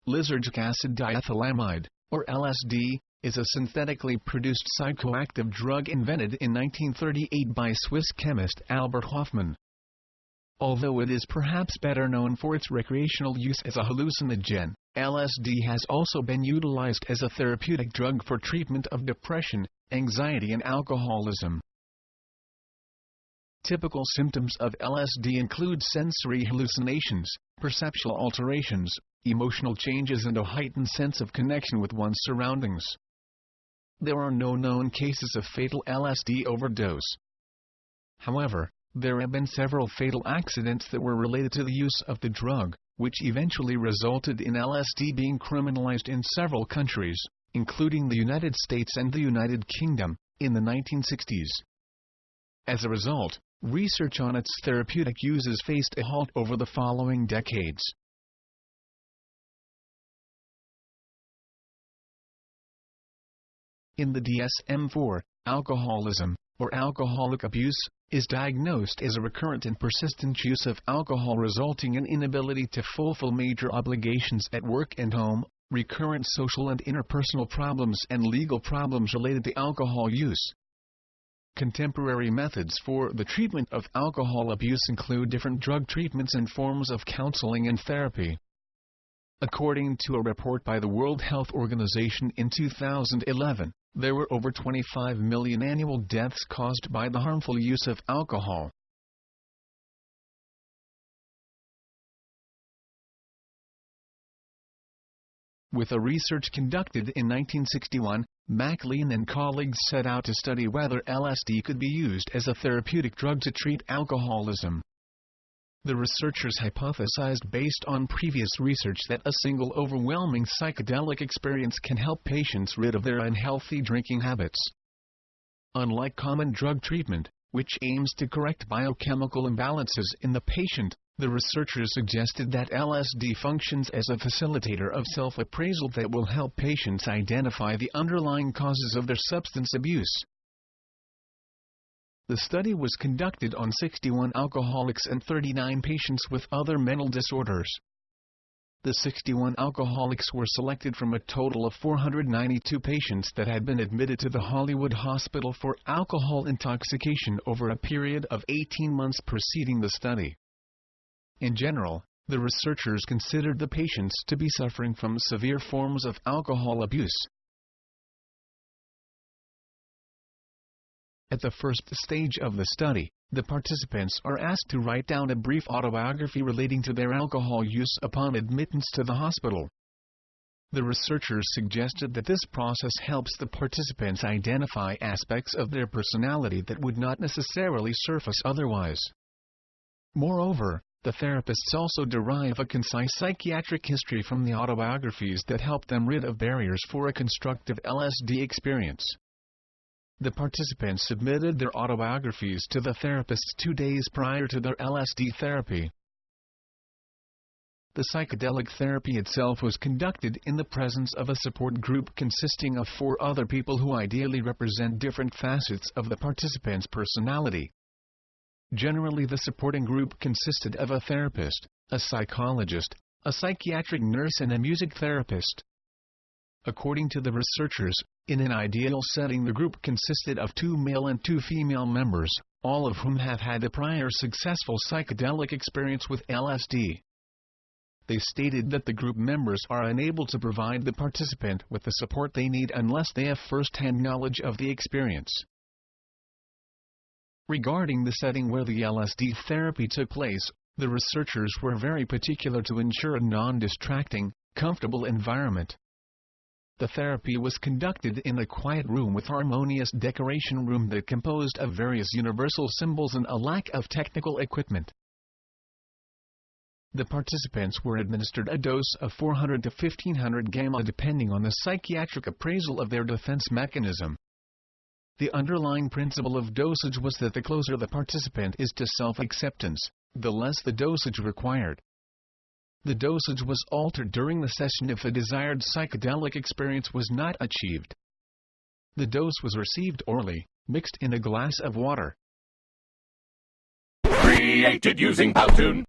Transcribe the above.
Lysergic acid diethylamide, or LSD, is a synthetically produced psychoactive drug invented in 1938 by Swiss chemist Albert Hofmann. Although it is perhaps better known for its recreational use as a hallucinogen, LSD has also been utilized as a therapeutic drug for treatment of depression, anxiety and alcoholism. Typical symptoms of LSD include sensory hallucinations, perceptual alterations, emotional changes and a heightened sense of connection with one's surroundings. There are no known cases of fatal LSD overdose. However, there have been several fatal accidents that were related to the use of the drug, which eventually resulted in LSD being criminalized in several countries, including the United States and the United Kingdom, in the 1960s. As a result, research on its therapeutic uses faced a halt over the following decades. In the DSM-IV, alcoholism, or alcoholic abuse, is diagnosed as a recurrent and persistent use of alcohol resulting in inability to fulfill major obligations at work and home, recurrent social and interpersonal problems and legal problems related to alcohol use. Contemporary methods for the treatment of alcohol abuse include different drug treatments and forms of counseling and therapy. According to a report by the World Health Organization in 2011, there were over 25 million annual deaths caused by the harmful use of alcohol. With a research conducted in 1961, MacLean and colleagues set out to study whether LSD could be used as a therapeutic drug to treat alcoholism. The researchers hypothesized based on previous research that a single overwhelming psychedelic experience can help patients rid of their unhealthy drinking habits. Unlike common drug treatment, which aims to correct biochemical imbalances in the patient, the researchers suggested that LSD functions as a facilitator of self-appraisal that will help patients identify the underlying causes of their substance abuse. The study was conducted on 61 alcoholics and 39 patients with other mental disorders. The 61 alcoholics were selected from a total of 492 patients that had been admitted to the Hollywood Hospital for alcohol intoxication over a period of 18 months preceding the study. In general, the researchers considered the patients to be suffering from severe forms of alcohol abuse. At the first stage of the study, the participants are asked to write down a brief autobiography relating to their alcohol use upon admittance to the hospital. The researchers suggested that this process helps the participants identify aspects of their personality that would not necessarily surface otherwise. Moreover, the therapists also derive a concise psychiatric history from the autobiographies that help them rid of barriers for a constructive LSD experience. The participants submitted their autobiographies to the therapists 2 days prior to their LSD therapy. The psychedelic therapy itself was conducted in the presence of a support group consisting of 4 other people who ideally represent different facets of the participant's personality. Generally, the supporting group consisted of a therapist, a psychologist, a psychiatric nurse and a music therapist. According to the researchers, in an ideal setting the group consisted of 2 male and 2 female members, all of whom have had a prior successful psychedelic experience with LSD. They stated that the group members are unable to provide the participant with the support they need unless they have first-hand knowledge of the experience. Regarding the setting where the LSD therapy took place, the researchers were very particular to ensure a non-distracting, comfortable environment. The therapy was conducted in a quiet room with harmonious decoration room that composed of various universal symbols and a lack of technical equipment. The participants were administered a dose of 400 to 1500 gamma depending on the psychiatric appraisal of their defense mechanism. The underlying principle of dosage was that the closer the participant is to self-acceptance, the less the dosage required. The dosage was altered during the session if a desired psychedelic experience was not achieved. The dose was received orally, mixed in a glass of water. Created using Powtoon.